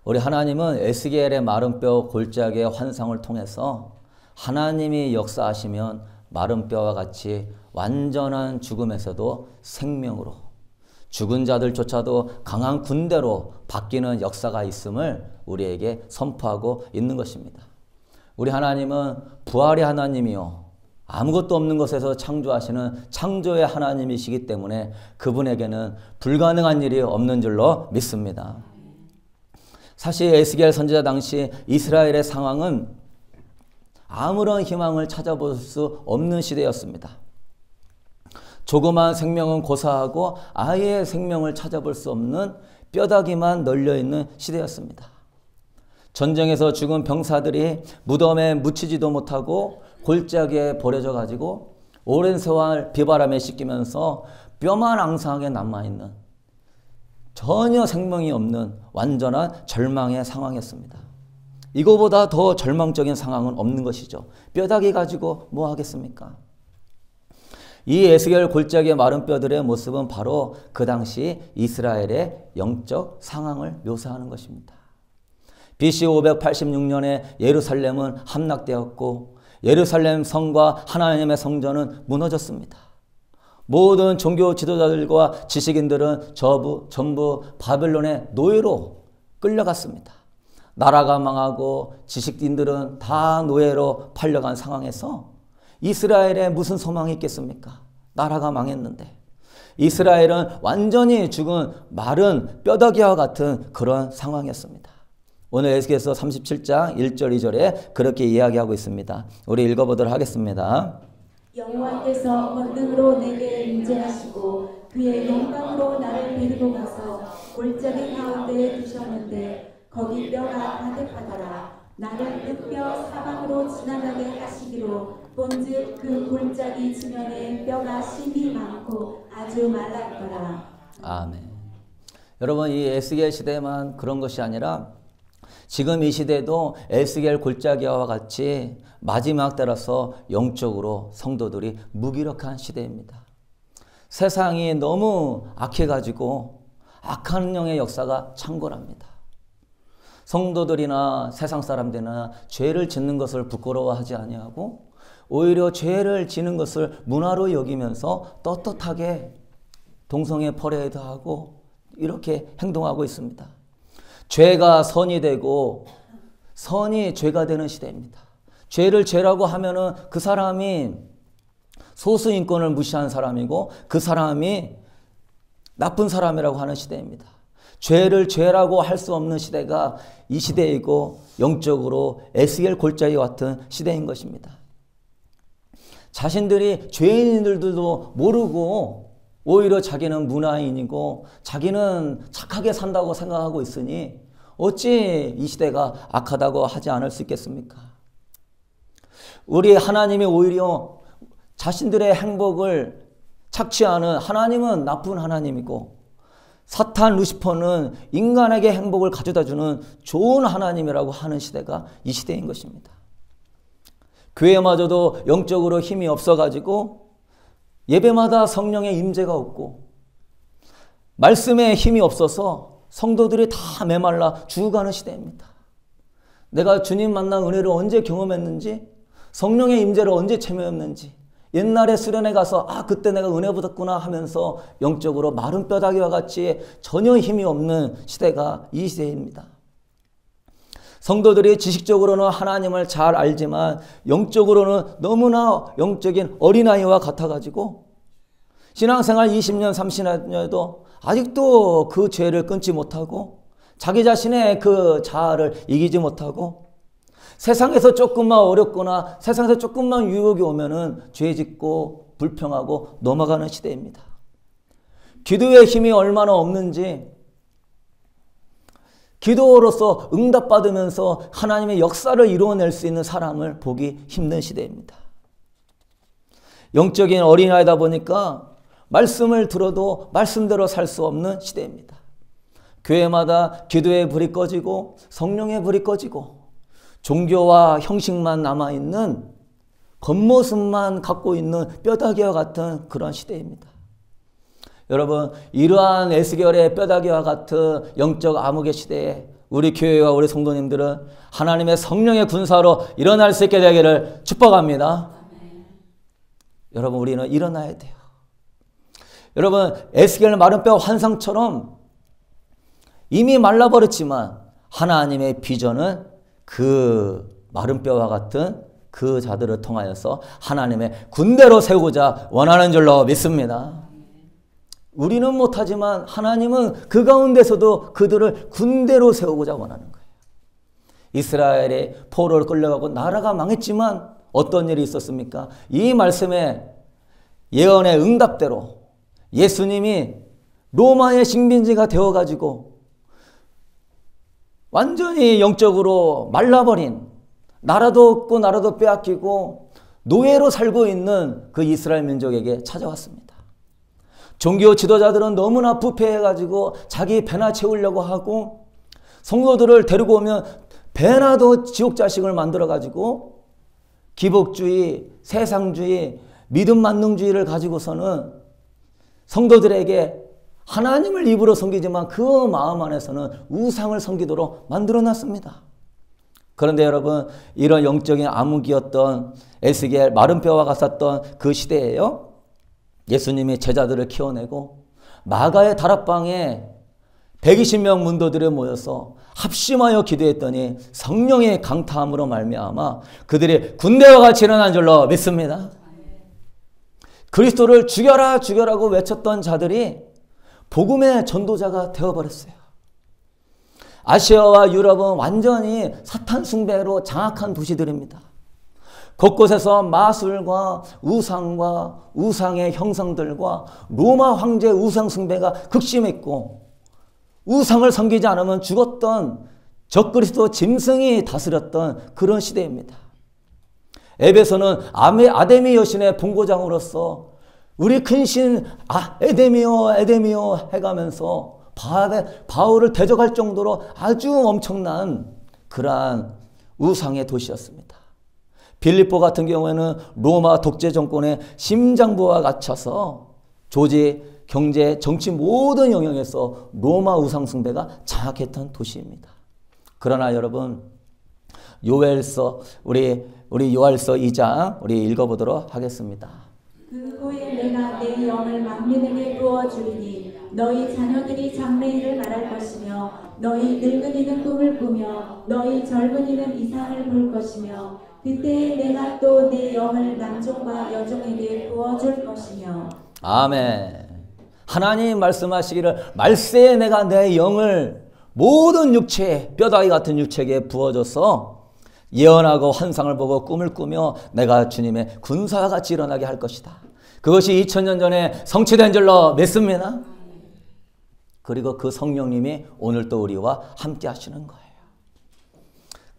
우리 하나님은 에스겔의 마른 뼈 골짜기의 환상을 통해서 하나님이 역사하시면 마른 뼈와 같이 완전한 죽음에서도 생명으로, 죽은 자들조차도 강한 군대로 바뀌는 역사가 있음을 우리에게 선포하고 있는 것입니다. 우리 하나님은 부활의 하나님이요, 아무것도 없는 것에서 창조하시는 창조의 하나님이시기 때문에 그분에게는 불가능한 일이 없는 줄로 믿습니다. 사실 에스겔 선지자 당시 이스라엘의 상황은 아무런 희망을 찾아볼 수 없는 시대였습니다. 조그만 생명은 고사하고 아예 생명을 찾아볼 수 없는 뼈다귀만 널려있는 시대였습니다. 전쟁에서 죽은 병사들이 무덤에 묻히지도 못하고 골짜기에 버려져 가지고 오랜 세월 비바람에 씻기면서 뼈만 앙상하게 남아있는 전혀 생명이 없는 완전한 절망의 상황이었습니다. 이거보다 더 절망적인 상황은 없는 것이죠. 뼈다귀 가지고 뭐 하겠습니까? 이 에스겔 골짜기의 마른 뼈들의 모습은 바로 그 당시 이스라엘의 영적 상황을 묘사하는 것입니다. BC 586년에 예루살렘은 함락되었고 예루살렘 성과 하나님의 성전은 무너졌습니다. 모든 종교 지도자들과 지식인들은 전부 바벨론의 노예로 끌려갔습니다. 나라가 망하고 지식인들은 다 노예로 팔려간 상황에서 이스라엘에 무슨 소망이 있겠습니까? 나라가 망했는데. 이스라엘은 완전히 죽은 마른 뼈다귀와 같은 그런 상황이었습니다. 오늘 에스겔서 37장 1절 2절에 그렇게 이야기하고 있습니다. 우리 읽어보도록 하겠습니다. 여호와께서 권능으로 내게 임재하시고 그의 영광으로 나를 데리고 가서 골짜기 가운데에 두셨는데 거기 뼈가 가득하더라. 나를 늑뼈 사방으로 지나가게 하시기로 본즉 그 골짜기 지면에 뼈가 심이 많고 아주 말랐더라. 아멘. 여러분, 이 에스겔 시대만 그런 것이 아니라 지금 이 시대도 에스겔 골짜기와 같이 마지막 때라서 영적으로 성도들이 무기력한 시대입니다. 세상이 너무 악해가지고 악한 영의 역사가 창궐합니다. 성도들이나 세상 사람들이나 죄를 짓는 것을 부끄러워하지 아니하고 오히려 죄를 지는 것을 문화로 여기면서 떳떳하게 동성애 퍼레이드하고 이렇게 행동하고 있습니다. 죄가 선이 되고 선이 죄가 되는 시대입니다. 죄를 죄라고 하면은 그 사람이 소수인권을 무시한 사람이고 그 사람이 나쁜 사람이라고 하는 시대입니다. 죄를 죄라고 할 수 없는 시대가 이 시대이고 영적으로 에스겔 골짜기 같은 시대인 것입니다. 자신들이 죄인들도 모르고 오히려 자기는 문화인이고 자기는 착하게 산다고 생각하고 있으니 어찌 이 시대가 악하다고 하지 않을 수 있겠습니까? 우리 하나님이 오히려 자신들의 행복을 착취하는 하나님은 나쁜 하나님이고 사탄 루시퍼는 인간에게 행복을 가져다주는 좋은 하나님이라고 하는 시대가 이 시대인 것입니다. 교회마저도 영적으로 힘이 없어가지고 예배마다 성령의 임재가 없고 말씀에 힘이 없어서 성도들이 다 메말라 죽어가는 시대입니다. 내가 주님 만난 은혜를 언제 경험했는지 성령의 임재를 언제 체험했는지 옛날에 수련회 가서 그때 내가 은혜 받았구나 하면서 영적으로 마른 뼈다귀와 같이 전혀 힘이 없는 시대가 이 시대입니다. 성도들이 지식적으로는 하나님을 잘 알지만 영적으로는 너무나 영적인 어린아이와 같아가지고 신앙생활 20년, 30년에도 아직도 그 죄를 끊지 못하고 자기 자신의 그 자아를 이기지 못하고 세상에서 조금만 어렵거나 세상에서 조금만 유혹이 오면은 죄 짓고 불평하고 넘어가는 시대입니다. 기도의 힘이 얼마나 없는지 기도로서 응답받으면서 하나님의 역사를 이루어낼 수 있는 사람을 보기 힘든 시대입니다. 영적인 어린아이다 보니까 말씀을 들어도 말씀대로 살 수 없는 시대입니다. 교회마다 기도의 불이 꺼지고 성령의 불이 꺼지고 종교와 형식만 남아있는 겉모습만 갖고 있는 뼈다귀와 같은 그런 시대입니다. 여러분, 이러한 에스겔의 뼈다귀와 같은 영적 암흑의 시대에 우리 교회와 우리 성도님들은 하나님의 성령의 군사로 일어날 수 있게 되기를 축복합니다. 여러분, 우리는 일어나야 돼요. 여러분, 에스겔 마른 뼈 환상처럼 이미 말라버렸지만 하나님의 비전은 그 마른 뼈와 같은 그 자들을 통하여서 하나님의 군대로 세우고자 원하는 줄로 믿습니다. 우리는 못하지만 하나님은 그 가운데서도 그들을 군대로 세우고자 원하는 거예요. 이스라엘이 포로를 끌려가고 나라가 망했지만 어떤 일이 있었습니까? 이 말씀의 예언의 응답대로 예수님이 로마의 식민지가 되어가지고 완전히 영적으로 말라버린, 나라도 없고 나라도 빼앗기고 노예로 살고 있는 그 이스라엘 민족에게 찾아왔습니다. 종교 지도자들은 너무나 부패해가지고 자기 배나 채우려고 하고 성도들을 데리고 오면 배나 더 지옥 자식을 만들어가지고 기복주의, 세상주의, 믿음 만능주의를 가지고서는 성도들에게 하나님을 입으로 섬기지만 그 마음 안에서는 우상을 섬기도록 만들어놨습니다. 그런데 여러분, 이런 영적인 암흑이었던 에스겔 마른 뼈와 같았던 그 시대에요, 예수님이 제자들을 키워내고 마가의 다락방에 120명 문도들이 모여서 합심하여 기도했더니 성령의 강타함으로 말미암아 그들이 군대와 같이 일어난 줄로 믿습니다. 그리스도를 죽여라 죽여라고 외쳤던 자들이 복음의 전도자가 되어버렸어요. 아시아와 유럽은 완전히 사탄 숭배로 장악한 도시들입니다. 곳곳에서 마술과 우상과 우상의 형상들과 로마 황제 우상 숭배가 극심했고 우상을 섬기지 않으면 죽었던 적그리스도 짐승이 다스렸던 그런 시대입니다. 에베소는 아데미 여신의 본고장으로서 우리 큰신 에데미오 에데미오 해가면서 바울을 대적할 정도로 아주 엄청난 그러한 우상의 도시였습니다. 빌립보 같은 경우에는 로마 독재 정권의 심장부와 갇혀서 조직, 경제, 정치 모든 영역에서 로마 우상 숭배가 장악했던 도시입니다. 그러나 여러분, 요엘서 우리 요엘서 2장 우리 읽어보도록 하겠습니다. 그 후에 내가 내 영을 만민에게 부어주리니 너희 자녀들이 장래일을 말할 것이며 너희 늙은이는 꿈을 꾸며 너희 젊은이는 이상을 볼 것이며 그때에 내가 또 내 영을 남종과 여종에게 부어줄 것이며. 아멘. 하나님 말씀하시기를 말세에 내가 내 영을 모든 육체, 뼈다귀 같은 육체에게 부어줘서 예언하고 환상을 보고 꿈을 꾸며 내가 주님의 군사와 같이 일어나게 할 것이다. 그것이 2000년 전에 성취된 줄로 믿습니다. 그리고 그 성령님이 오늘 또 우리와 함께 하시는 거예요.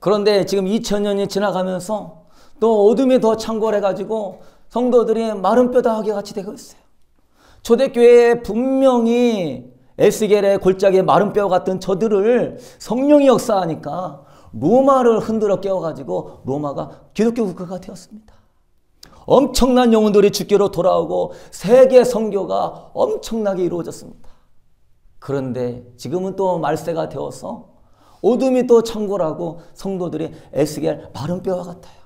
그런데 지금 2000년이 지나가면서 또 어둠이 더 창궐해가지고 성도들이 마른 뼈다귀 같이 되고 있어요. 초대교회에 분명히 에스겔의 골짜기에 마른 뼈 같은 저들을 성령이 역사하니까 로마를 흔들어 깨워가지고 로마가 기독교 국가가 되었습니다. 엄청난 영혼들이 주께로 돌아오고 세계 선교가 엄청나게 이루어졌습니다. 그런데 지금은 또 말세가 되어서 어둠이 또 창궐하고 성도들이 에스겔 마른 뼈와 같아요.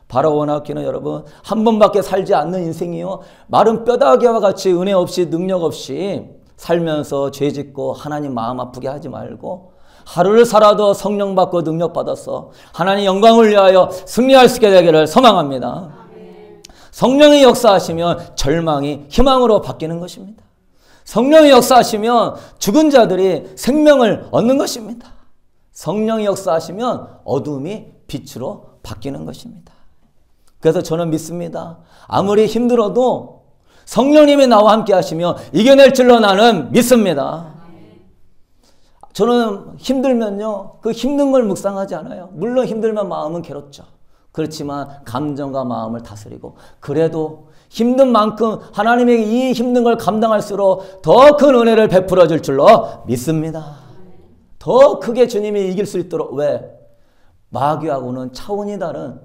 바로 원하기는 여러분, 한 번밖에 살지 않는 인생이요, 마른 뼈다귀와 같이 은혜 없이 능력 없이 살면서 죄짓고 하나님 마음 아프게 하지 말고 하루를 살아도 성령 받고 능력 받아서 하나님 영광을 위하여 승리할 수 있게 되기를 소망합니다. 성령이 역사하시면 절망이 희망으로 바뀌는 것입니다. 성령이 역사하시면 죽은 자들이 생명을 얻는 것입니다. 성령이 역사하시면 어둠이 빛으로 바뀌는 것입니다. 그래서 저는 믿습니다. 아무리 힘들어도 성령님이 나와 함께 하시며 이겨낼 줄로 나는 믿습니다. 저는 힘들면요, 그 힘든 걸 묵상하지 않아요. 물론 힘들면 마음은 괴롭죠. 그렇지만 감정과 마음을 다스리고, 그래도 힘든 만큼 하나님에게 이 힘든 걸 감당할수록 더 큰 은혜를 베풀어 줄 줄로 믿습니다. 더 크게 주님이 이길 수 있도록. 왜? 마귀하고는 차원이 다른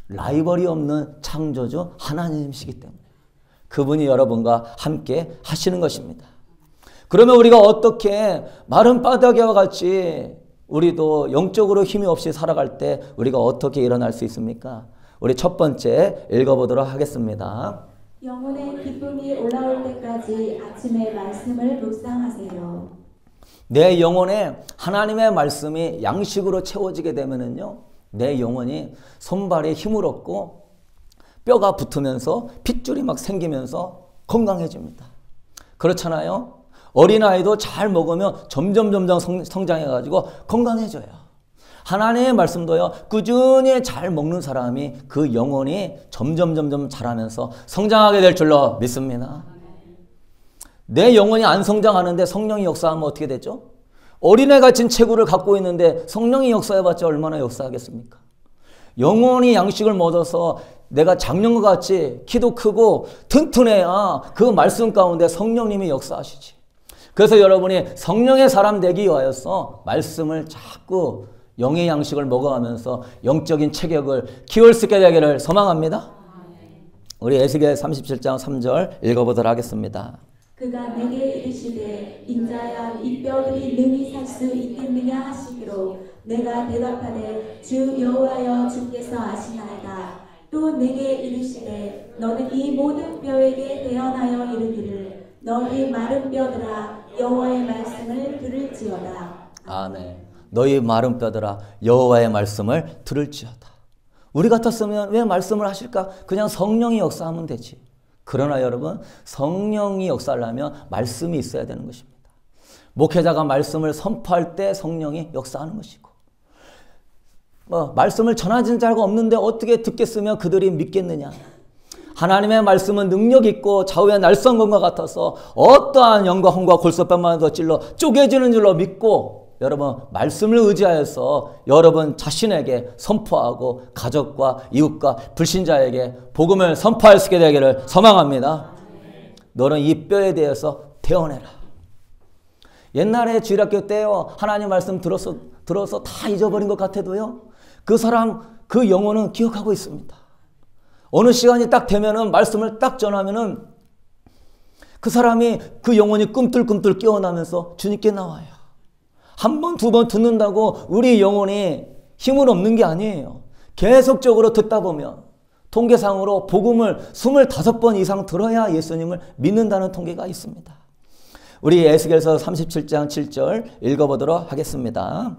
라이벌이 없는 창조주 하나님이시기 때문에 그분이 여러분과 함께 하시는 것입니다. 그러면 우리가 어떻게 마른 바닥과 같이 우리도 영적으로 힘이 없이 살아갈 때 우리가 어떻게 일어날 수 있습니까? 우리 첫 번째 읽어보도록 하겠습니다. 영혼의 기쁨이 올라올 때까지 아침에 말씀을 묵상하세요. 내 영혼에 하나님의 말씀이 양식으로 채워지게 되면은요, 내 영혼이 손발에 힘을 얻고 뼈가 붙으면서 핏줄이 막 생기면서 건강해집니다. 그렇잖아요. 어린아이도 잘 먹으면 점점 성장해가지고 건강해져요. 하나님의 말씀도요, 꾸준히 잘 먹는 사람이 그 영혼이 점점 자라면서 성장하게 될 줄로 믿습니다. 내 영혼이 안 성장하는데 성령이 역사하면 어떻게 되죠? 어린애가 진 체구를 갖고 있는데 성령이 역사해봤자 얼마나 역사하겠습니까? 영혼이 양식을 먹어서 내가 작년과 같이 키도 크고 튼튼해야 그 말씀 가운데 성령님이 역사하시지. 그래서 여러분이 성령의 사람 되기 위하여서 말씀을 자꾸 영의 양식을 먹어가면서 영적인 체격을 키울 수 있게 되기를 소망합니다. 우리 에스겔 37장 3절 읽어보도록 하겠습니다. 그가 내게 이르시되 인자야 이 뼈들이 능히 살 수 있겠느냐 하시기로 내가 대답하되 주 여호와여 주께서 아시나이다. 또 내게 이르시되 너는 이 모든 뼈에게 대언하여 이르기를 너희 마른 뼈들아 여호와의 말씀을 들을지어다. 아멘. 너희 마른 뼈들아 여호와의 말씀을 들을지어다. 우리 같았으면 왜 말씀을 하실까? 그냥 성령이 역사하면 되지. 그러나 여러분, 성령이 역사하려면 말씀이 있어야 되는 것입니다. 목회자가 말씀을 선포할 때 성령이 역사하는 것이고, 말씀을 전하는 자가 없는데 어떻게 듣겠으며 그들이 믿겠느냐. 하나님의 말씀은 능력 있고 좌우의 날성검과 같아서 어떠한 영과 혼과 골소뼈만 더 찔러 쪼개지는 줄로 믿고, 여러분 말씀을 의지하여서 여러분 자신에게 선포하고 가족과 이웃과 불신자에게 복음을 선포할 수 있게 되기를 소망합니다. 너는 이 뼈에 대해서 대언해라. 옛날에 주일학교 때요, 하나님 말씀 들어서 다 잊어버린 것 같아도요, 그 사람 그 영혼은 기억하고 있습니다. 어느 시간이 딱 되면은 말씀을 딱 전하면은 그 사람이 그 영혼이 꿈틀꿈틀 깨어나면서 주님께 나와요. 한 번, 두 번 듣는다고 우리 영혼이 힘을 얻는 게 아니에요. 계속적으로 듣다 보면 통계상으로 복음을 25번 이상 들어야 예수님을 믿는다는 통계가 있습니다. 우리 에스겔서 37장 7절 읽어보도록 하겠습니다.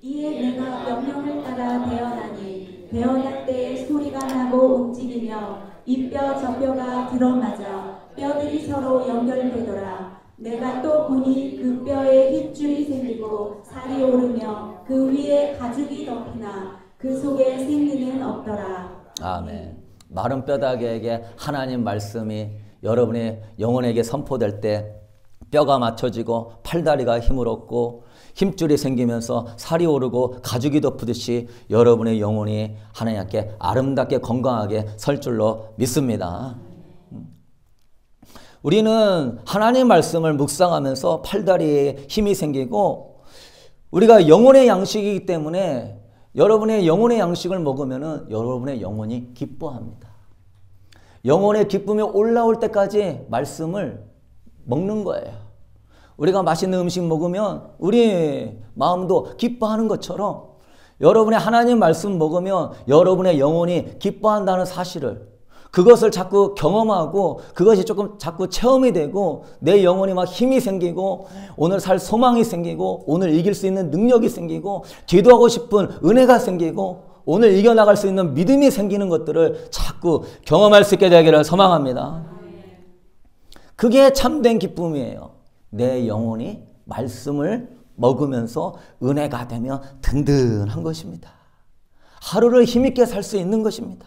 이에 내가 명령을 따라 대언하니 대언할 때에 소리가 나고 움직이며 이 뼈 저 뼈가 들어맞아 뼈들이 서로 연결되더라. 내가 또 보니 그 뼈에 핏줄이 생기고 살이 오르며 그 위에 가죽이 덮이나 그 속에 생기는 없더라. 아멘. 마른 뼈다귀에게 하나님 말씀이 여러분의 영혼에게 선포될 때 뼈가 맞춰지고 팔다리가 힘을 얻고 힘줄이 생기면서 살이 오르고 가죽이 덮듯이 여러분의 영혼이 하나님께 아름답게 건강하게 설 줄로 믿습니다. 우리는 하나님 말씀을 묵상하면서 팔다리에 힘이 생기고, 우리가 영혼의 양식이기 때문에 여러분의 영혼의 양식을 먹으면 여러분의 영혼이 기뻐합니다. 영혼의 기쁨이 올라올 때까지 말씀을 먹는 거예요. 우리가 맛있는 음식 먹으면 우리 마음도 기뻐하는 것처럼 여러분의 하나님 말씀 먹으면 여러분의 영혼이 기뻐한다는 사실을, 그것을 자꾸 경험하고 그것이 조금 자꾸 체험이 되고 내 영혼이 막 힘이 생기고 오늘 살 소망이 생기고 오늘 이길 수 있는 능력이 생기고 기도하고 싶은 은혜가 생기고 오늘 이겨나갈 수 있는 믿음이 생기는 것들을 자꾸 경험할 수 있게 되기를 소망합니다. 그게 참된 기쁨이에요. 내 영혼이 말씀을 먹으면서 은혜가 되며 든든한 것입니다. 하루를 힘있게 살 수 있는 것입니다.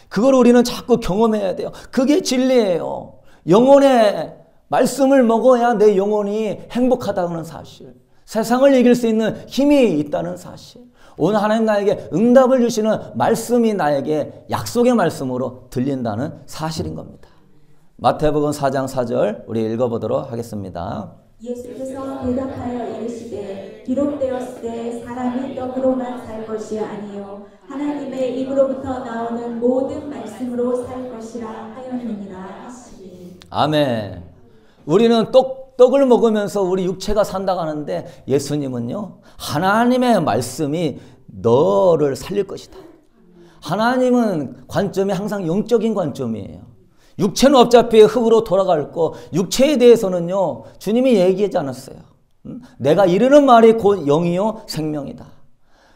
그걸 우리는 자꾸 경험해야 돼요. 그게 진리예요. 영혼의 말씀을 먹어야 내 영혼이 행복하다는 사실, 세상을 이길 수 있는 힘이 있다는 사실, 오늘 하나님 나에게 응답을 주시는 말씀이 나에게 약속의 말씀으로 들린다는 사실인 겁니다. 마태복음 4장 4절 우리 읽어보도록 하겠습니다. 예수께서 대답하여 이르시되 기록되었으되 사람이 떡으로만 살 것이 아니요 하나님의 입으로부터 나오는 모든 말씀으로 살 것이라 하였느니라 하시니. 아멘. 우리는 떡을 먹으면서 우리 육체가 산다고 하는데 예수님은요, 하나님의 말씀이 너를 살릴 것이다. 하나님은 관점이 항상 영적인 관점이에요. 육체는 어차피 흙으로 돌아갈 거, 육체에 대해서는요, 주님이 얘기하지 않았어요. 내가 이르는 말이 곧 영이요 생명이다.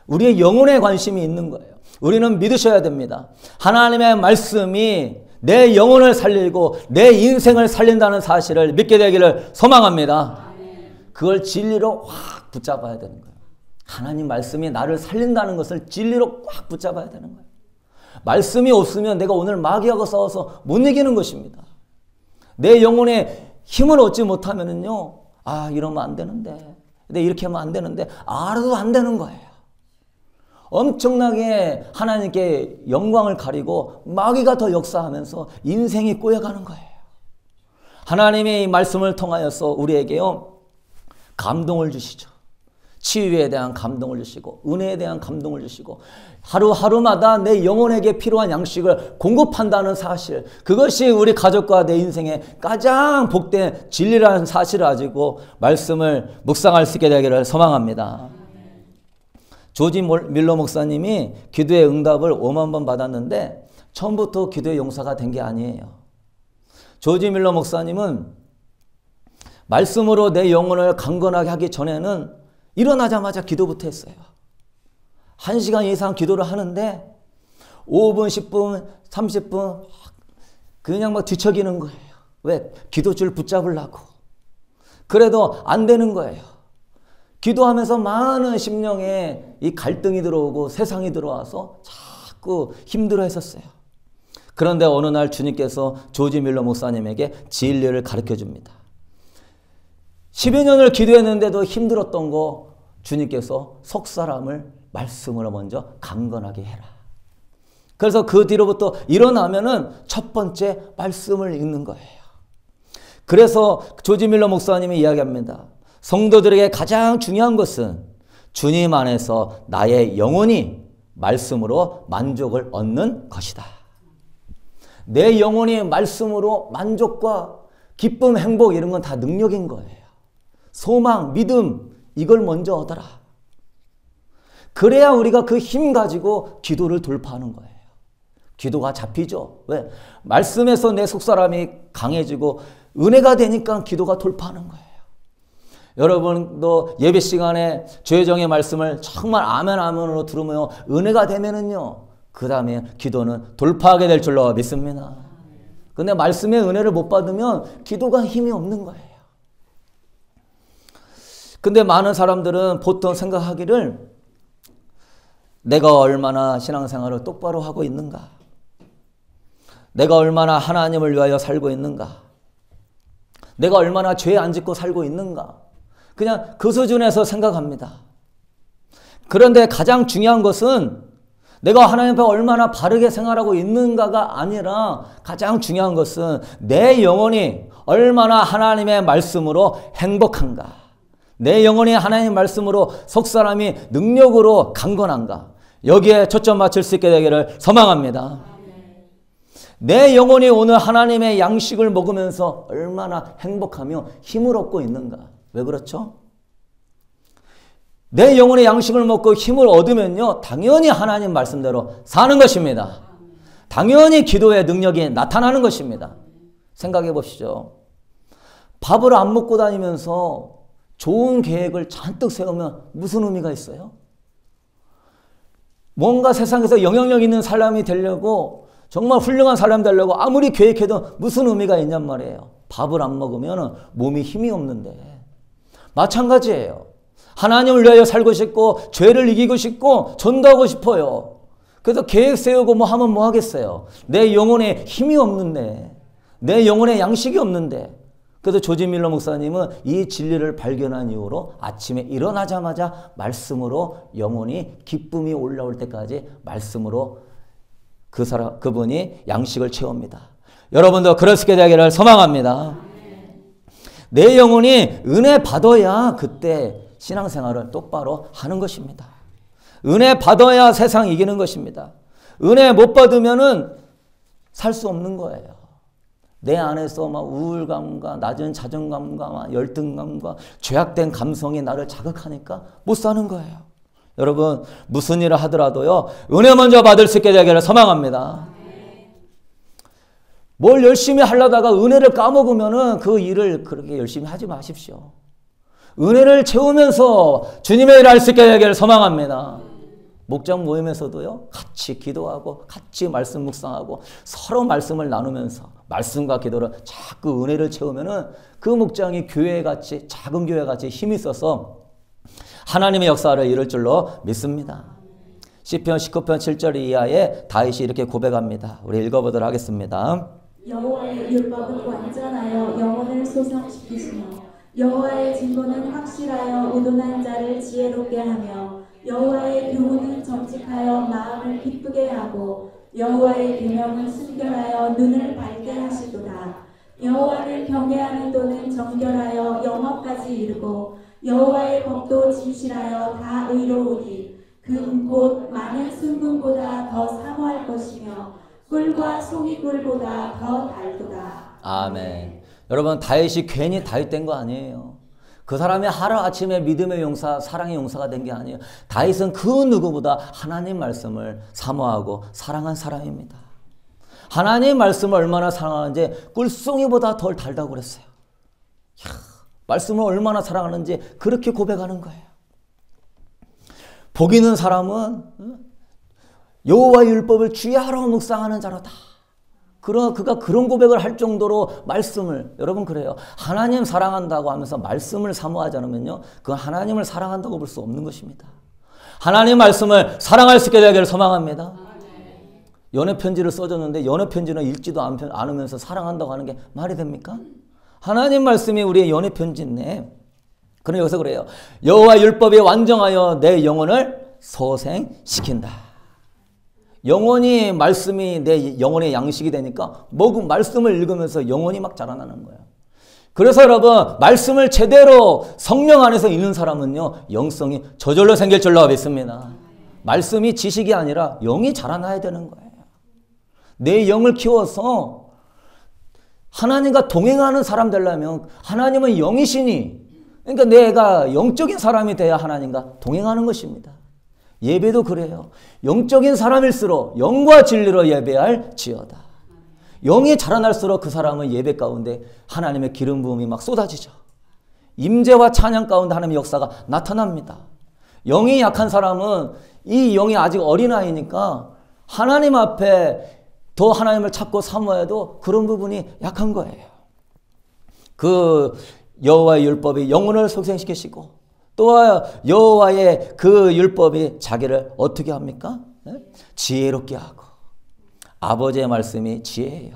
우리의 영혼에 관심이 있는 거예요. 우리는 믿으셔야 됩니다. 하나님의 말씀이 내 영혼을 살리고 내 인생을 살린다는 사실을 믿게 되기를 소망합니다. 그걸 진리로 확 붙잡아야 되는 거예요. 하나님 말씀이 나를 살린다는 것을 진리로 꽉 붙잡아야 되는 거예요. 말씀이 없으면 내가 오늘 마귀하고 싸워서 못 이기는 것입니다. 내 영혼에 힘을 얻지 못하면은요, 아, 이러면 안 되는데, 근데 이렇게 하면 안 되는데, 알아도 안 되는 거예요. 엄청나게 하나님께 영광을 가리고 마귀가 더 역사하면서 인생이 꼬여가는 거예요. 하나님의 이 말씀을 통하여서 우리에게요, 감동을 주시죠. 치유에 대한 감동을 주시고 은혜에 대한 감동을 주시고 하루하루마다 내 영혼에게 필요한 양식을 공급한다는 사실, 그것이 우리 가족과 내 인생에 가장 복된 진리라는 사실을 가지고 말씀을 묵상할 수 있게 되기를 소망합니다. 조지 밀러 목사님이 기도의 응답을 5만 번 받았는데 처음부터 기도의 용사가 된 게 아니에요. 조지 밀러 목사님은 말씀으로 내 영혼을 강건하게 하기 전에는 일어나자마자 기도부터 했어요. 1시간 이상 기도를 하는데 5분, 10분, 30분 그냥 막 뒤척이는 거예요. 왜? 기도줄 붙잡으려고. 그래도 안 되는 거예요. 기도하면서 많은 심령에 이 갈등이 들어오고 세상이 들어와서 자꾸 힘들어 했었어요. 그런데 어느 날 주님께서 조지 밀러 목사님에게 진리를 가르쳐 줍니다. 10여 년을 기도했는데도 힘들었던 거 주님께서 속 사람을 말씀으로 먼저 강건하게 해라. 그래서 그 뒤로부터 일어나면은 첫 번째 말씀을 읽는 거예요. 그래서 조지 밀러 목사님이 이야기합니다. 성도들에게 가장 중요한 것은 주님 안에서 나의 영혼이 말씀으로 만족을 얻는 것이다. 내 영혼이 말씀으로 만족과 기쁨, 행복 이런 건 다 능력인 거예요. 소망, 믿음 이걸 먼저 얻어라. 그래야 우리가 그 힘 가지고 기도를 돌파하는 거예요. 기도가 잡히죠. 왜? 말씀에서 내 속사람이 강해지고 은혜가 되니까 기도가 돌파하는 거예요. 여러분도 예배 시간에 죄정의 말씀을 정말 아멘 아멘으로 들으며 은혜가 되면은요, 그 다음에 기도는 돌파하게 될 줄로 믿습니다. 근데 말씀의 은혜를 못 받으면 기도가 힘이 없는 거예요. 근데 많은 사람들은 보통 생각하기를 내가 얼마나 신앙생활을 똑바로 하고 있는가, 내가 얼마나 하나님을 위하여 살고 있는가, 내가 얼마나 죄 안 짓고 살고 있는가, 그냥 그 수준에서 생각합니다. 그런데 가장 중요한 것은 내가 하나님 앞에 얼마나 바르게 생활하고 있는가가 아니라 가장 중요한 것은 내 영혼이 얼마나 하나님의 말씀으로 행복한가, 내 영혼이 하나님의 말씀으로 속사람이 능력으로 강건한가, 여기에 초점 맞출 수 있게 되기를 소망합니다. 내 영혼이 오늘 하나님의 양식을 먹으면서 얼마나 행복하며 힘을 얻고 있는가. 왜 그렇죠? 내 영혼의 양식을 먹고 힘을 얻으면요, 당연히 하나님 말씀대로 사는 것입니다. 당연히 기도의 능력이 나타나는 것입니다. 생각해 보시죠. 밥을 안 먹고 다니면서 좋은 계획을 잔뜩 세우면 무슨 의미가 있어요? 뭔가 세상에서 영향력 있는 사람이 되려고, 정말 훌륭한 사람이 되려고 아무리 계획해도 무슨 의미가 있냔 말이에요. 밥을 안 먹으면 몸이 힘이 없는데. 마찬가지예요. 하나님을 위하여 살고 싶고 죄를 이기고 싶고 전도하고 싶어요. 그래서 계획 세우고 뭐 하면 뭐 하겠어요. 내 영혼에 힘이 없는데, 내 영혼에 양식이 없는데. 그래서 조지 밀러 목사님은 이 진리를 발견한 이후로 아침에 일어나자마자 말씀으로 영혼이 기쁨이 올라올 때까지 말씀으로 그분이 양식을 채웁니다. 여러분도 그럴 수 있게 되기를 소망합니다. 내 영혼이 은혜 받아야 그때 신앙생활을 똑바로 하는 것입니다. 은혜 받아야 세상 이기는 것입니다. 은혜 못 받으면은 살 수 없는 거예요. 내 안에서 막 우울감과 낮은 자존감과 막 열등감과 죄악된 감성이 나를 자극하니까 못 사는 거예요. 여러분, 무슨 일을 하더라도요, 은혜 먼저 받을 수 있게 되기를 소망합니다. 뭘 열심히 하려다가 은혜를 까먹으면은 그 일을 그렇게 열심히 하지 마십시오. 은혜를 채우면서 주님의 일을 할 수 있게 되기를 소망합니다. 목장 모임에서도요, 같이 기도하고 같이 말씀 묵상하고 서로 말씀을 나누면서 말씀과 기도를 자꾸 은혜를 채우면은 그 목장이 교회같이, 작은 교회같이 힘이 있어서 하나님의 역사를 이룰 줄로 믿습니다. 시편 19편 7절 이하에 다윗이 이렇게 고백합니다. 우리 읽어보도록 하겠습니다. 여호와의 율법은 완전하여 영혼을 소성시키시며 여호와의 진보는 확실하여 우둔한 자를 지혜롭게 하며 여호와의 교훈은 정직하여 마음을 기쁘게 하고 여호와의 계명은 순결하여 눈을 밝게 하시도다. 여호와를 경외하는 도는 정결하여 영업까지 이르고 여호와의 법도 진실하여 다 의로우니 금 곧 많은 순금보다 더 사모할 것이며 꿀과 송이꿀보다 더 달도다. 아멘. 여러분, 다윗이 괜히 다윗 된 거 아니에요. 그 사람이 하루아침에 믿음의 용사, 사랑의 용사가 된 게 아니에요. 다윗은 그 누구보다 하나님 말씀을 사모하고 사랑한 사람입니다. 하나님 말씀을 얼마나 사랑하는지 꿀송이보다 덜 달다고 그랬어요. 이야, 말씀을 얼마나 사랑하는지 그렇게 고백하는 거예요. 복 있는 사람은 여호와의 율법을 주야로 묵상하는 자로다. 그가 그런 고백을 할 정도로 말씀을, 여러분 그래요. 하나님 사랑한다고 하면서 말씀을 사모하지 않으면요, 그건 하나님을 사랑한다고 볼 수 없는 것입니다. 하나님 말씀을 사랑할 수 있게 되기를 소망합니다. 연애 편지를 써줬는데 연애 편지는 읽지도 않으면서 사랑한다고 하는 게 말이 됩니까? 하나님 말씀이 우리의 연애 편지인데, 그럼 여기서 그래요. 여호와 율법이 완전하여 내 영혼을 소생시킨다. 영혼이 말씀이 내 영혼의 양식이 되니까 말씀을 읽으면서 영혼이 막 자라나는 거예요. 그래서 여러분, 말씀을 제대로 성령 안에서 읽는 사람은요, 영성이 저절로 생길 줄로 믿습니다. 말씀이 지식이 아니라 영이 자라나야 되는 거예요. 내 영을 키워서 하나님과 동행하는 사람 되려면 하나님은 영이시니, 그러니까 내가 영적인 사람이 돼야 하나님과 동행하는 것입니다. 예배도 그래요. 영적인 사람일수록 영과 진리로 예배할 지어다. 영이 자라날수록 그 사람은 예배 가운데 하나님의 기름 부음이 막 쏟아지죠. 임재와 찬양 가운데 하나님의 역사가 나타납니다. 영이 약한 사람은 이 영이 아직 어린아이니까 하나님 앞에 더 하나님을 찾고 사모해도 그런 부분이 약한 거예요. 그 여호와의 율법이 영혼을 소생시키시고 또 여호와의 그 율법이 자기를 어떻게 합니까? 지혜롭게 하고. 아버지의 말씀이 지혜예요.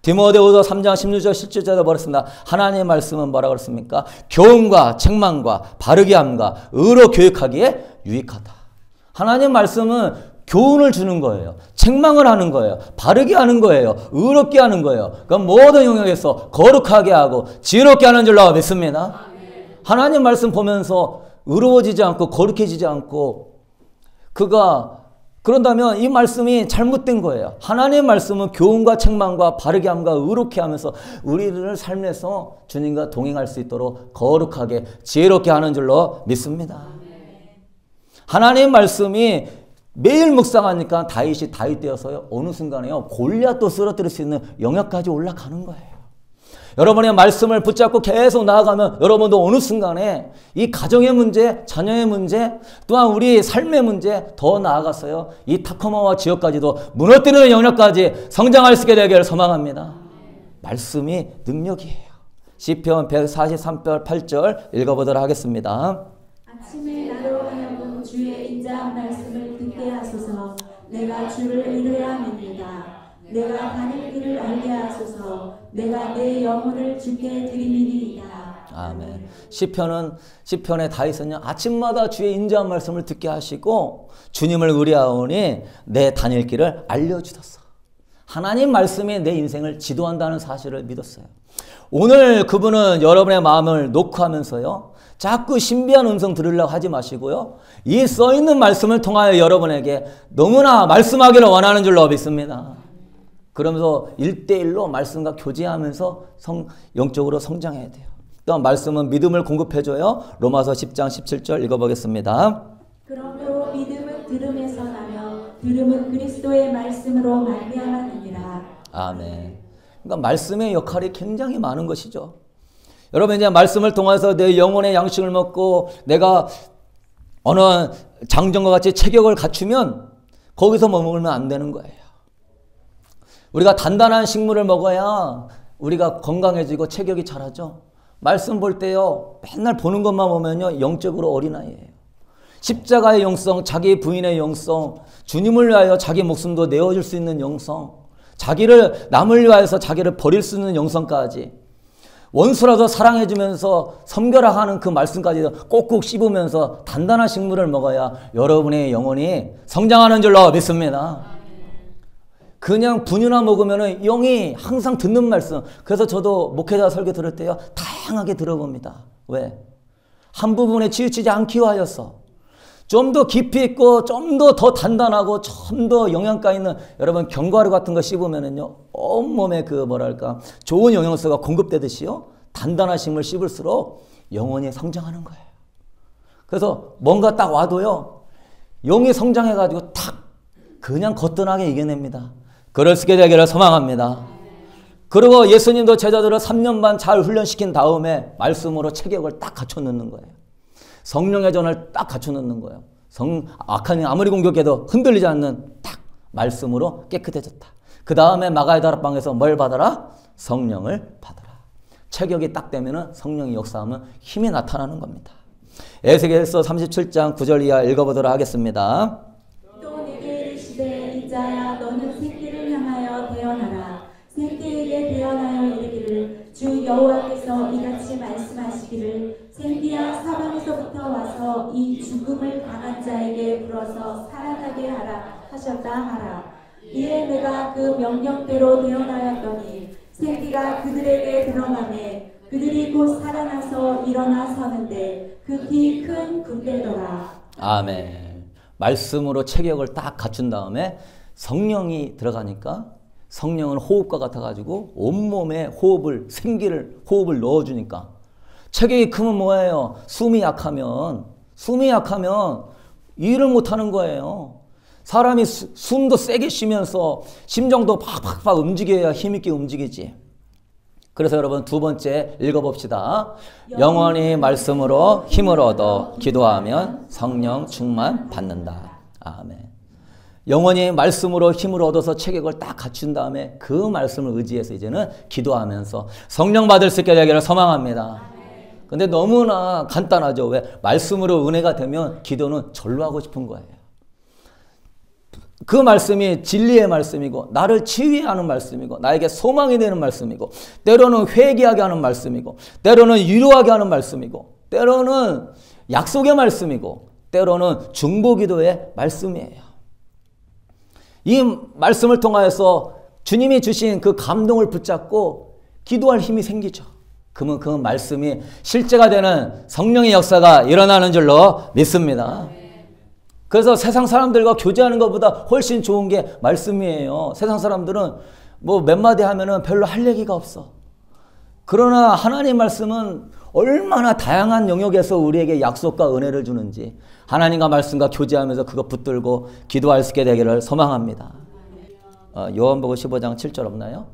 디모데후서 3장 16절 17절에 말했습니다. 하나님의 말씀은 뭐라고 그랬습니까? 교훈과 책망과 바르게 함과 의로 교육하기에 유익하다. 하나님 말씀은 교훈을 주는 거예요. 책망을 하는 거예요. 바르게 하는 거예요. 의롭게 하는 거예요. 그럼 모든 영역에서 거룩하게 하고 지혜롭게 하는 줄로 믿습니다. 하나님 말씀 보면서 의로워지지 않고 거룩해지지 않고 그런다면 이 말씀이 잘못된 거예요. 하나님의 말씀은 교훈과 책망과 바르게 함과 의롭게 하면서 우리를 삶에서 주님과 동행할 수 있도록 거룩하게 지혜롭게 하는 줄로 믿습니다. 하나님의 말씀이 매일 묵상하니까 다윗이 다윗 되어서요, 어느 순간에요, 골리앗도 쓰러뜨릴 수 있는 영역까지 올라가는 거예요. 여러분의 말씀을 붙잡고 계속 나아가면 여러분도 어느 순간에 이 가정의 문제, 자녀의 문제, 또한 우리 삶의 문제 더 나아가서요, 이 타코마와 지역까지도 무너뜨리는 영역까지 성장할 수 있게 되기를 소망합니다. 말씀이 능력이에요. 시편 143편 8절 읽어보도록 하겠습니다. 아침에 나로 하여금 주의 인자한 말씀을 듣게 하소서. 내가 주를 의뢰함입니다. 내가 가는 길을 알게 하소서. 내가 내 영혼을 주께 드리니이다. 아멘. 시편의 다윗은요, 아침마다 주의 인자한 말씀을 듣게 하시고 주님을 의뢰하오니 내 다닐 길을 알려주소서. 하나님 말씀이 내 인생을 지도한다는 사실을 믿었어요. 오늘 그분은 여러분의 마음을 녹화하면서요, 자꾸 신비한 음성 들으려고 하지 마시고요, 이 써있는 말씀을 통하여 여러분에게 너무나 말씀하기를 원하는 줄로 믿습니다. 그러면서 1대1로 말씀과 교제하면서 영적으로 성장해야 돼요. 또한 말씀은 믿음을 공급해줘요. 로마서 10장 17절 읽어보겠습니다. 그러므로 믿음은 들음에서 나며 들음은 그리스도의 말씀으로 말미암았느니라. 아멘. 그러니까 말씀의 역할이 굉장히 많은 것이죠. 여러분 이제 말씀을 통해서 내 영혼의 양식을 먹고 내가 어느 장정과 같이 체격을 갖추면 거기서 머물면 안 되는 거예요. 우리가 단단한 식물을 먹어야 우리가 건강해지고 체격이 자라죠. 말씀 볼 때요, 맨날 보는 것만 보면요, 영적으로 어린아이예요. 십자가의 영성, 자기 부인의 영성, 주님을 위하여 자기 목숨도 내어줄 수 있는 영성, 자기를 남을 위하여서 자기를 버릴 수 있는 영성까지, 원수라도 사랑해주면서 섬겨라 하는 그 말씀까지 꼭꼭 씹으면서 단단한 식물을 먹어야 여러분의 영혼이 성장하는 줄로 믿습니다. 그냥 분유나 먹으면 영이 항상 듣는 말씀. 그래서 저도 목회자 설교 들을 때요, 다양하게 들어봅니다. 왜? 한 부분에 치우치지 않기 위하여서 좀 더 깊이 있고 좀 더 단단하고 좀 더 영양가 있는 여러분 견과류 같은 거 씹으면은요, 온몸에 그 뭐랄까 좋은 영양소가 공급되듯이요, 단단한 식물 씹을수록 영혼이 성장하는 거예요. 그래서 뭔가 딱 와도요, 영이 성장해가지고 탁 그냥 거뜬하게 이겨냅니다. 그럴 수 있게 되기를 소망합니다. 그리고 예수님도 제자들을 3년 반 잘 훈련시킨 다음에 말씀으로 체격을 딱 갖춰놓는 거예요. 성령의 전을 딱 갖춰놓는 거예요. 악한 영 아무리 공격해도 흔들리지 않는 딱 말씀으로 깨끗해졌다. 그 다음에 마가의 다락방에서 뭘 받아라? 성령을 받아라. 체격이 딱 되면 성령이 역사하면 힘이 나타나는 겁니다. 에스겔서 37장 9절 이하 읽어보도록 하겠습니다. 또 내게 이르시되 이자야 너는 새끼를 향하여 대언하라. 새끼에게 대언하여 이르기를 주 여호와께서 이같이 말씀하시기를 새끼야 사방에서부터 와서 이 죽음을 당한 자에게 불어서 살아나게 하라 하셨다 하라. 이에 내가 그 명령대로 대언하였더니 새끼가 그들에게 드러나매 그들이 곧 살아나서 일어나 서는데 극히 큰 군대더라. 아멘. 말씀으로 체격을 딱 갖춘 다음에 성령이 들어가니까 성령은 호흡과 같아가지고 온몸에 호흡을 넣어주니까 체격이 크면 뭐예요? 숨이 약하면 일을 못하는 거예요. 사람이 숨도 세게 쉬면서 심정도 팍팍팍 움직여야 힘있게 움직이지. 그래서 여러분 두 번째 읽어봅시다. 영원히 말씀으로 힘을 얻어 기도하면 성령 충만 받는다. 아멘. 영원히 말씀으로 힘을 얻어서 체격을 딱 갖춘 다음에 그 말씀을 의지해서 이제는 기도하면서 성령 받을 수 있게 되기를 소망합니다. 근데 너무나 간단하죠. 왜? 말씀으로 은혜가 되면 기도는 절로 하고 싶은 거예요. 그 말씀이 진리의 말씀이고 나를 치유하는 말씀이고 나에게 소망이 되는 말씀이고 때로는 회개하게 하는 말씀이고 때로는 위로하게 하는 말씀이고 때로는 약속의 말씀이고 때로는 중보기도의 말씀이에요. 이 말씀을 통하여서 주님이 주신 그 감동을 붙잡고 기도할 힘이 생기죠. 그러면 그 말씀이 실제가 되는 성령의 역사가 일어나는 줄로 믿습니다. 그래서 세상 사람들과 교제하는 것보다 훨씬 좋은 게 말씀이에요. 세상 사람들은 뭐 몇 마디 하면은 별로 할 얘기가 없어. 그러나 하나님 말씀은 얼마나 다양한 영역에서 우리에게 약속과 은혜를 주는지 하나님과 말씀과 교제하면서 그거 붙들고 기도할 수 있게 되기를 소망합니다. 요한복음 15장 7절 없나요?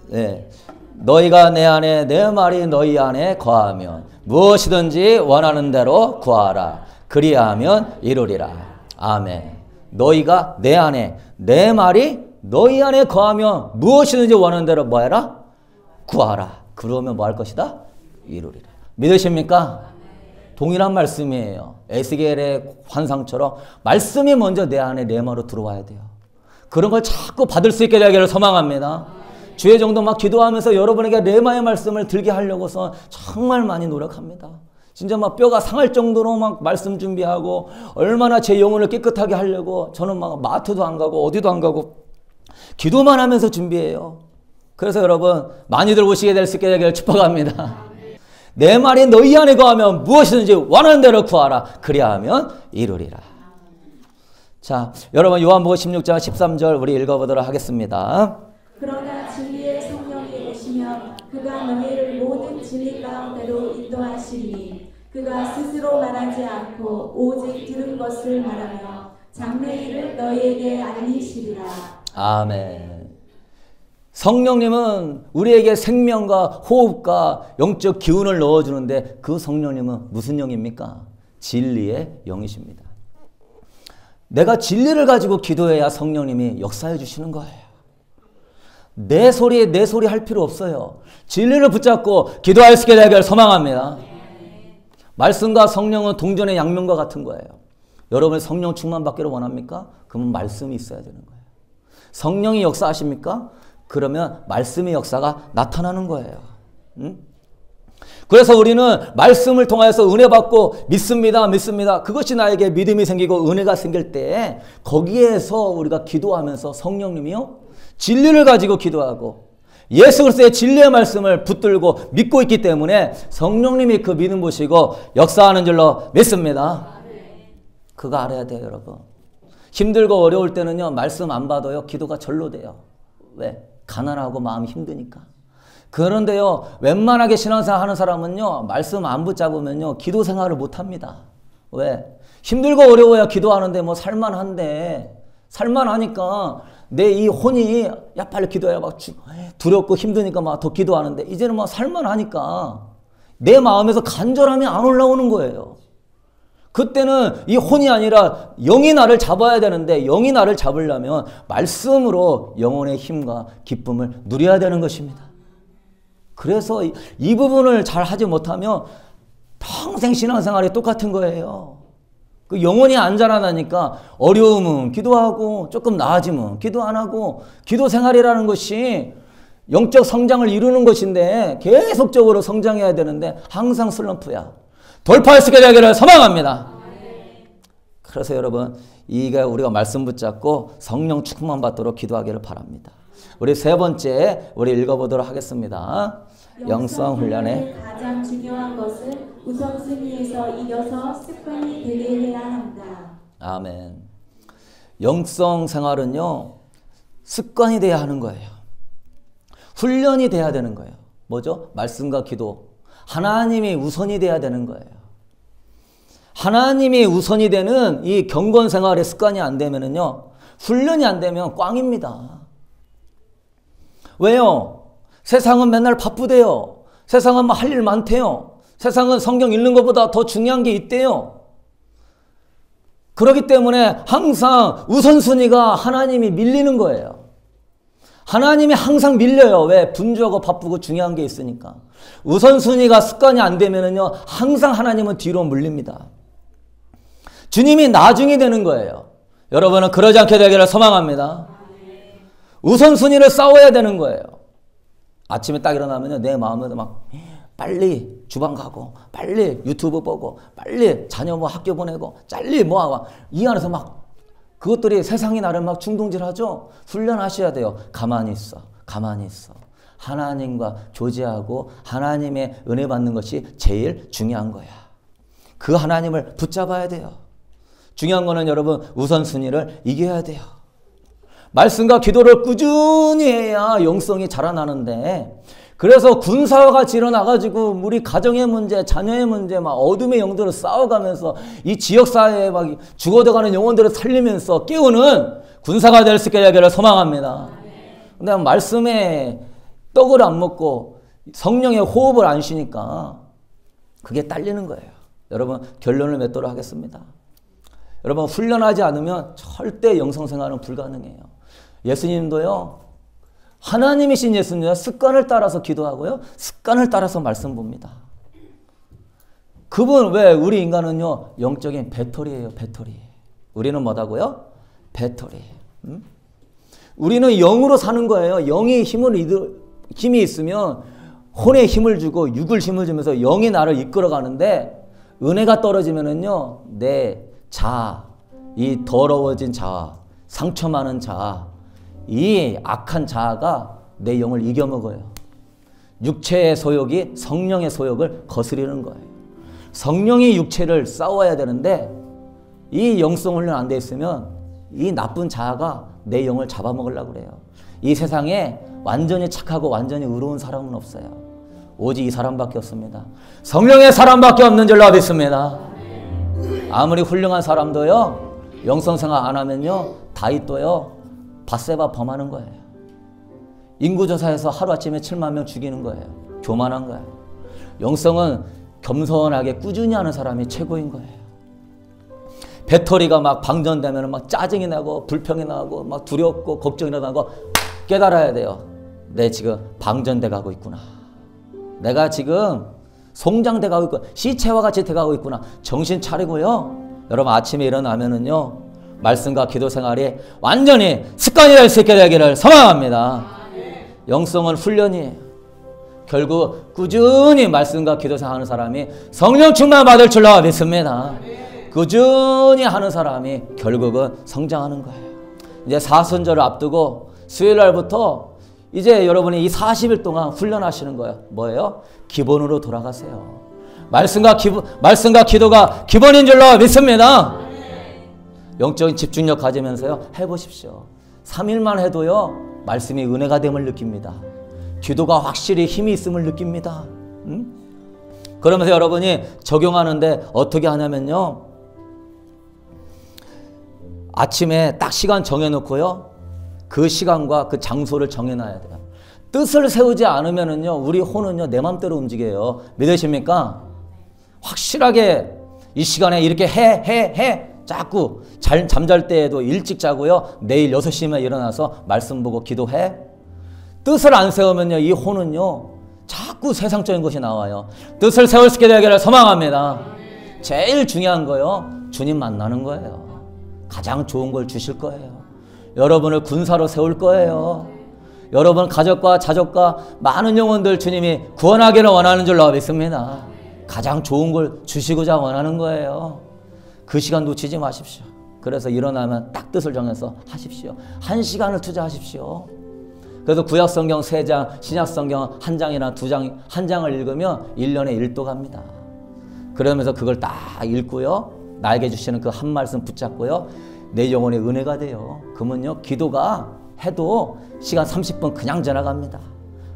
네. 너희가 내 안에 내 말이 너희 안에 거하면 무엇이든지 원하는 대로 구하라. 그리하면 이루리라. 아멘. 너희가 내 안에 내 말이 너희 안에 거하면 무엇이든지 원하는 대로 뭐 해라? 구하라. 그러면 뭐 할 것이다? 이루리라. 믿으십니까? 동일한 말씀이에요. 에스겔의 환상처럼 말씀이 먼저 내 안에 내 마음으로 들어와야 돼요. 그런 걸 자꾸 받을 수 있게 되기를 소망합니다. 주의 정도 막 기도하면서 여러분에게 레마의 말씀을 들게 하려고서 정말 많이 노력합니다. 진짜 막 뼈가 상할 정도로 막 말씀 준비하고 얼마나 제 영혼을 깨끗하게 하려고 저는 막 마트도 안 가고 어디도 안 가고 기도만 하면서 준비해요. 그래서 여러분 많이들 오시게 될 수 있게 되기를 축복합니다. 내 말이 너희 안에 거하면 무엇이든지 원하는 대로 구하라. 그리하면 이루리라. 자, 여러분 요한복음 16장 13절 우리 읽어보도록 하겠습니다. 그러나 진리의 성령이 오시면 그가 너희를 모든 진리 가운데로 인도하시리니 그가 스스로 말하지 않고 오직 들은 것을 말하며 장래일을 너희에게 알리시리라. 아멘. 성령님은 우리에게 생명과 호흡과 영적 기운을 넣어주는데 그 성령님은 무슨 영입니까? 진리의 영이십니다. 내가 진리를 가지고 기도해야 성령님이 역사해 주시는 거예요. 내 소리 할 필요 없어요. 진리를 붙잡고 기도할 수 있게 되기를 소망합니다. 말씀과 성령은 동전의 양면과 같은 거예요. 여러분이 성령 충만 받기를 원합니까? 그러면 말씀이 있어야 되는 거예요. 성령이 역사하십니까? 그러면 말씀의 역사가 나타나는 거예요. 응? 그래서 우리는 말씀을 통해서 은혜 받고 믿습니다. 그것이 나에게 믿음이 생기고 은혜가 생길 때 거기에서 우리가 기도하면서 성령님이요 진리를 가지고 기도하고 예수 그리스도의 진리의 말씀을 붙들고 믿고 있기 때문에 성령님이 그 믿음 보시고 역사하는 줄로 믿습니다. 그거 알아야 돼요, 여러분. 힘들고 어려울 때는요 말씀 안 받아요. 기도가 절로 돼요. 왜? 가난하고 마음이 힘드니까. 그런데요 웬만하게 신앙생활 하는 사람은요 말씀 안 붙잡으면요 기도 생활을 못합니다. 왜? 힘들고 어려워야 기도하는데 뭐 살만한데 살만하니까 내 이 혼이 야 빨리 기도해야 막 두렵고 힘드니까 막 더 기도하는데 이제는 막 살만하니까 내 마음에서 간절함이 안 올라오는 거예요. 그때는 이 혼이 아니라 영이 나를 잡아야 되는데 영이 나를 잡으려면 말씀으로 영혼의 힘과 기쁨을 누려야 되는 것입니다. 그래서 이 부분을 잘 하지 못하면 평생 신앙생활이 똑같은 거예요. 그 영혼이 안 자라나니까 어려움은 기도하고 조금 나아지면 기도 안 하고 기도 생활이라는 것이 영적 성장을 이루는 것인데 계속적으로 성장해야 되는데 항상 슬럼프야. 돌파할 수 있게 되기를 소망합니다. 그래서 여러분 이게 우리가 말씀 붙잡고 성령 충만 받도록 기도하기를 바랍니다. 우리 세 번째 우리 읽어보도록 하겠습니다. 영성 훈련의 가장 중요한 것은 우선순위에서 이겨서 습관이 되게 해야 한다. 아멘. 영성 생활은요 습관이 돼야 하는 거예요. 훈련이 돼야 되는 거예요. 뭐죠? 말씀과 기도. 하나님이 우선이 돼야 되는 거예요. 하나님이 우선이 되는 이 경건 생활의 습관이 안 되면은요 훈련이 안 되면 꽝입니다. 왜요? 세상은 맨날 바쁘대요. 세상은 할 일 많대요. 세상은 성경 읽는 것보다 더 중요한 게 있대요. 그렇기 때문에 항상 우선순위가 하나님이 밀리는 거예요. 하나님이 항상 밀려요. 왜? 분주하고 바쁘고 중요한 게 있으니까. 우선순위가 습관이 안 되면은요 항상 하나님은 뒤로 물립니다. 주님이 나중이 되는 거예요. 여러분은 그러지 않게 되기를 소망합니다. 우선순위를 싸워야 되는 거예요. 아침에 딱 일어나면요 내 마음에도 막 빨리 주방 가고 빨리 유튜브 보고 빨리 자녀 뭐 학교 보내고 빨리 뭐 하고 이 안에서 막 그것들이 세상이 나를 막 충동질하죠. 훈련하셔야 돼요. 가만히 있어. 하나님과 교제하고 하나님의 은혜 받는 것이 제일 중요한 거야. 그 하나님을 붙잡아야 돼요. 중요한 거는 여러분 우선순위를 이겨야 돼요. 말씀과 기도를 꾸준히 해야 영성이 자라나는데 그래서 군사와 같이 일어나가지고 우리 가정의 문제, 자녀의 문제, 막 어둠의 영들을 싸워가면서 이 지역사회에 막 죽어가는 영혼들을 살리면서 깨우는 군사가 될 수 있게 되기를 소망합니다. 근데 말씀에 떡을 안 먹고 성령의 호흡을 안 쉬니까 그게 딸리는 거예요. 여러분 결론을 맺도록 하겠습니다. 여러분 훈련하지 않으면 절대 영성생활은 불가능해요. 예수님도요. 하나님이신 예수님은 습관을 따라서 기도하고요. 습관을 따라서 말씀 봅니다. 그분 왜 우리 인간은요. 영적인 배터리예요. 배터리. 우리는 뭐다고요? 배터리. 우리는 영으로 사는 거예요. 영의 힘이 있으면 혼에 힘을 주고 육을 힘을 주면서 영이 나를 이끌어 가는데 은혜가 떨어지면은요. 내 자아, 이 더러워진 자아, 상처 많은 자아, 이 악한 자아가 내 영을 이겨먹어요. 육체의 소욕이 성령의 소욕을 거스리는 거예요. 성령이 육체를 싸워야 되는데 이 영성 훈련 안 돼 있으면 이 나쁜 자아가 내 영을 잡아먹으려고 그래요. 이 세상에 완전히 착하고 완전히 의로운 사람은 없어요. 오직 이 사람밖에 없습니다. 성령의 사람밖에 없는 줄로 믿습니다. 아무리 훌륭한 사람도요, 영성생활 안 하면요, 다윗도요, 밧세바 범하는 거예요. 인구조사에서 하루아침에 7만 명 죽이는 거예요. 교만한 거예요. 영성은 겸손하게 꾸준히 하는 사람이 최고인 거예요. 배터리가 막 방전되면 막 짜증이 나고 불평이 나고 막 두렵고 걱정이 나고 깨달아야 돼요. 내 지금 방전돼 가고 있구나. 내가 지금 송장돼 가고 있구나. 시체와 같이 돼 가고 있구나. 정신 차리고요. 여러분 아침에 일어나면은요, 말씀과 기도 생활이 완전히 습관이 될 수 있게 되기를 소망합니다. 영성은 훈련이에요. 결국 꾸준히 말씀과 기도 생활하는 사람이 성령 충만 받을 줄로 믿습니다. 꾸준히 하는 사람이 결국은 성장하는 거예요. 이제 사순절을 앞두고 수요일 날부터 이제 여러분이 이 40일 동안 훈련하시는 거예요. 뭐예요? 기본으로 돌아가세요. 말씀과 기도가 기본인 줄로 믿습니다. 영적인 집중력 가지면서요, 해보십시오. 3일만 해도요, 말씀이 은혜가 됨을 느낍니다. 기도가 확실히 힘이 있음을 느낍니다. 그러면서 여러분이 적용하는데 어떻게 하냐면요, 아침에 딱 시간 정해놓고요, 그 시간과 그 장소를 정해놔야 돼요. 뜻을 세우지 않으면은요, 우리 혼은요, 내 맘대로 움직여요. 믿으십니까? 확실하게 이 시간에 이렇게 해. 자꾸 잠잘 때에도 일찍 자고요, 내일 6시면 일어나서 말씀 보고 기도해. 뜻을 안 세우면요, 이 혼은요, 자꾸 세상적인 것이 나와요. 뜻을 세울 수 있게 되기를 소망합니다. 제일 중요한 거요, 주님 만나는 거예요. 가장 좋은 걸 주실 거예요. 여러분을 군사로 세울 거예요. 여러분 가족과 자족과 많은 영혼들 주님이 구원하기를 원하는 줄로 믿습니다. 가장 좋은 걸 주시고자 원하는 거예요. 그 시간 놓치지 마십시오. 그래서 일어나면 딱 뜻을 정해서 하십시오. 1시간을 투자하십시오. 그래서 구약성경 3장, 신약성경 1장이나 2장, 1장을 읽으면 1년에 1도 갑니다. 그러면서 그걸 딱 읽고요, 나에게 주시는 그 한 말씀 붙잡고요, 내 영혼의 은혜가 돼요. 그러면요, 기도가 해도 시간 30분 그냥 지나갑니다.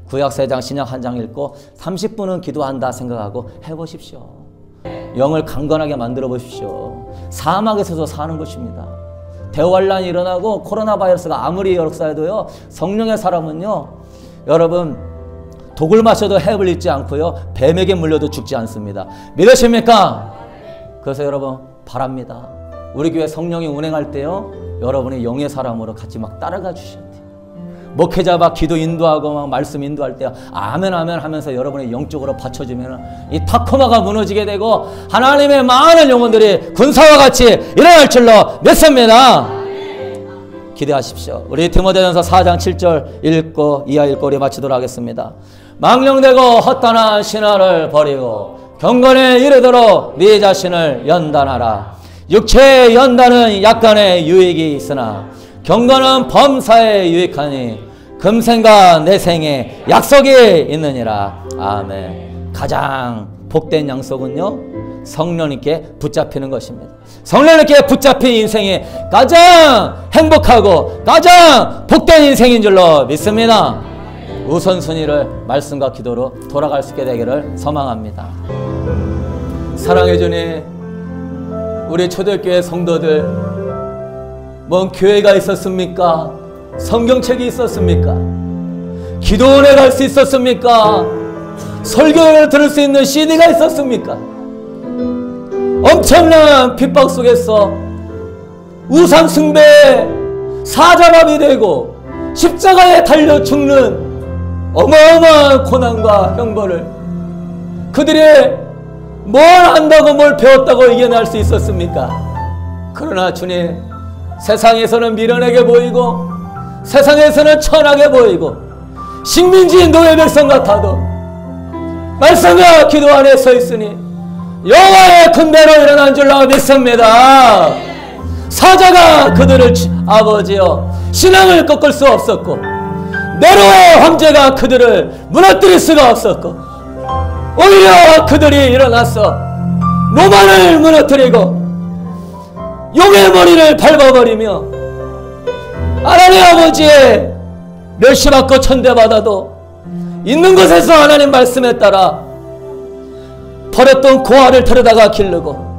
구약 3장, 신약 1장 읽고 30분은 기도한다 생각하고 해보십시오. 영을 강건하게 만들어 보십시오. 사막에서도 사는 것입니다. 대환란이 일어나고 코로나 바이러스가 아무리 역사해도요, 성령의 사람은요, 여러분 독을 마셔도 해를 입지 않고요, 뱀에게 물려도 죽지 않습니다. 믿으십니까? 그래서 여러분 바랍니다. 우리 교회 성령이 운행할 때요, 여러분이 영의 사람으로 같이 막 따라가 주셔야 돼요. 목회자 막 기도 인도하고 막 말씀 인도할 때 아멘 아멘 하면서 여러분이 영적으로 받쳐주면 이 타코마가 무너지게 되고 하나님의 많은 영혼들이 군사와 같이 일어날 줄로 믿습니다. 기대하십시오. 우리 디모데전서 4장 7절 읽고 이하 읽고 우리 마치도록 하겠습니다. 망령되고 헛단한 신화를 버리고 경건에 이르도록 네 자신을 연단하라. 육체의 연단은 약간의 유익이 있으나 경건은 범사에 유익하니 금생과 내생에 약속이 있느니라. 아멘. 가장 복된 약속은요, 성령님께 붙잡히는 것입니다. 성령님께 붙잡힌 인생이 가장 행복하고 가장 복된 인생인 줄로 믿습니다. 우선순위를 말씀과 기도로 돌아갈 수 있게 되기를 소망합니다. 사랑해 주님, 우리 초대교회 성도들, 뭔 교회가 있었습니까? 성경책이 있었습니까? 기도원에 갈 수 있었습니까? 설교를 들을 수 있는 CD가 있었습니까? 엄청난 핍박 속에서 우상 숭배, 사자밥이 되고 십자가에 달려 죽는 어마어마한 고난과 형벌을 그들이 뭘 안다고 뭘 배웠다고 이겨낼 수 있었습니까? 그러나 주님, 세상에서는 미련하게 보이고 세상에서는 천하게 보이고 식민지인 노예 백성 같아도 말씀과 기도 안에 서 있으니 여호와의 군대로 일어난 줄로 믿습니다. 사자가 그들을 아버지여 신앙을 꺾을 수 없었고 네로의 황제가 그들을 무너뜨릴 수가 없었고 오히려 그들이 일어나서 로마를 무너뜨리고 용의 머리를 밟아버리며 하나님 아버지, 멸시받고 천대받아도 있는 곳에서 하나님 말씀에 따라 버렸던 고아를 데려다가 기르고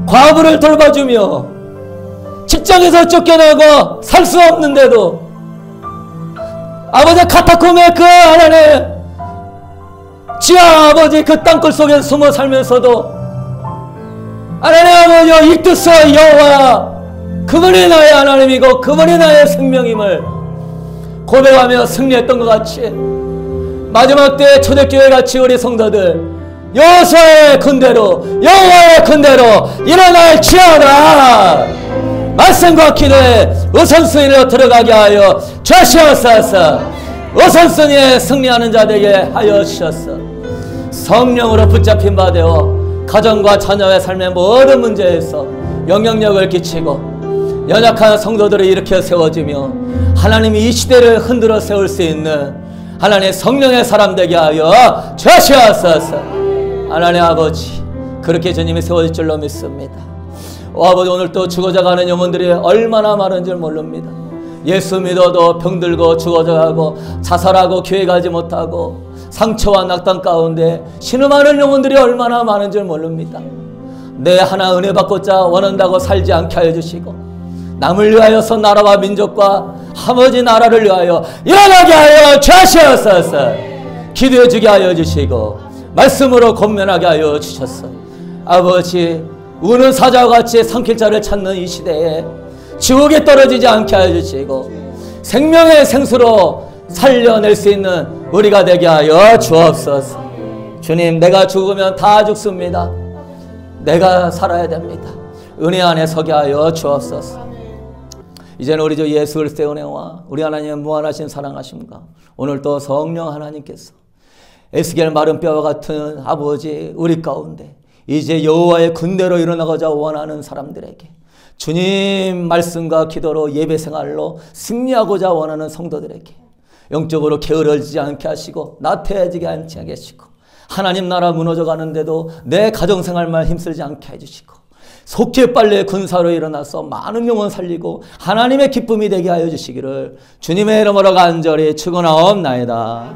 과부를 돌봐주며 직장에서 쫓겨나고 살 수 없는데도 아버지 카타콤의 그 하나님 지하 아버지 그 땅굴 속에 숨어 살면서도 하나님 아버지 이 뜻의 여호와 그분이 나의 하나님이고 그분이 나의 생명임을 고백하며 승리했던 것 같이 마지막 때 초대교회 같이 우리 성도들 여호수아의 군대로 여호와의 군대로 일어날지어다 말씀과 기도에 우선순위로 들어가게 하여 주시옵소서. 우선순위에 승리하는 자 되게 하여 주셨소. 성령으로 붙잡힌 바 되어 가정과 자녀의 삶의 모든 문제에서 영향력을 끼치고 연약한 성도들을 일으켜 세워주며 하나님이 이 시대를 흔들어 세울 수 있는 하나님의 성령의 사람 되게 하여 주시옵소서. 하나님 아버지, 그렇게 주님이 세워질 줄로 믿습니다. 아버지, 오늘 또 죽어져 가는 영혼들이 얼마나 많은 줄 모릅니다. 예수 믿어도 병들고 죽어져 가고 자살하고 교회 가지 못하고 상처와 낙담 가운데 신음하는 영혼들이 얼마나 많은 줄 모릅니다. 내 하나 은혜 받고자 원한다고 살지 않게 하여 주시고 남을 위하여서 나라와 민족과 아버지 나라를 위하여 일어나게 하여 주시옵소서. 기도해 주게 하여 주시고 말씀으로 권면하게 하여 주셨어. 아버지, 우는 사자와 같이 삼킬 자를 찾는 이 시대에 지옥에 떨어지지 않게 하여 주시고 생명의 생수로 살려낼 수 있는 우리가 되게 하여 주옵소서. 주님, 내가 죽으면 다 죽습니다. 내가 살아야 됩니다. 은혜 안에 서게 하여 주옵소서. 이제는 우리 주 예수 그리스도의 은혜와 우리 하나님의 무한하신 사랑하심과 오늘 또 성령 하나님께서 에스겔 마른 뼈와 같은 아버지 우리 가운데 이제 여호와의 군대로 일어나고자 원하는 사람들에게 주님 말씀과 기도로 예배 생활로 승리하고자 원하는 성도들에게 영적으로 게으르지 않게 하시고 나태해지게 않게 하시고 하나님 나라 무너져 가는데도 내 가정생활만 힘쓰지 않게 해주시고 속히 빨리 군사로 일어나서 많은 영혼 살리고 하나님의 기쁨이 되게 하여 주시기를 주님의 이름으로 간절히 축원하옵나이다.